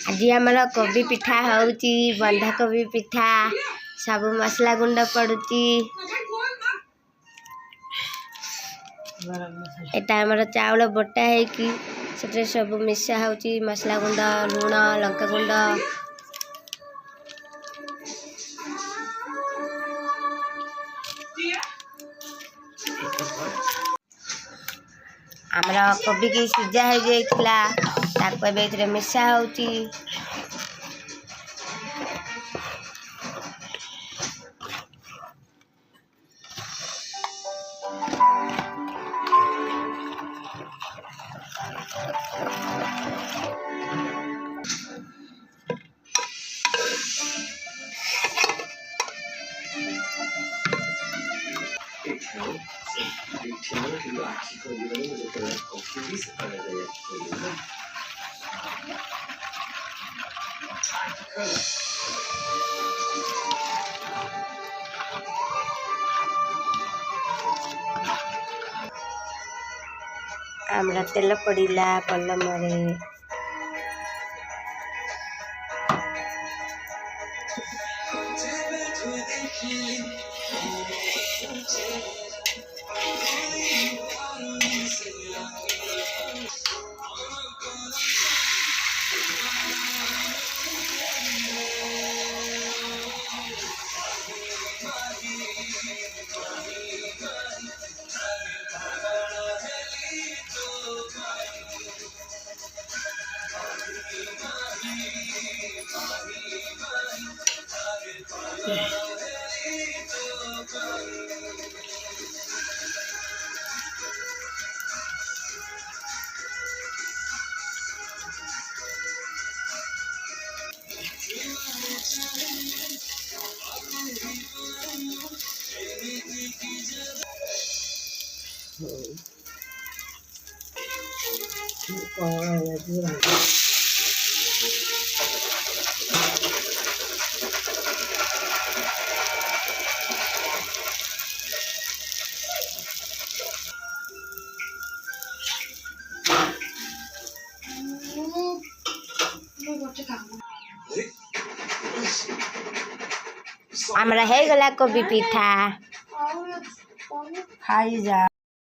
आज आमर कोबी पिठा होउची बंधा कोबी पिठा सब मसला गुंड पड़ुची एटा आमर चाउल बटा है कि से सब मिसा होउची मसला गुंड लूण लंका गुंड आमर कोबी की सीझा हो जाइला ताको एबे मिसा होउची आमरा तेल पड़ीला पल्लम रे हमरा हे गला कोबी पिठा खाई जा।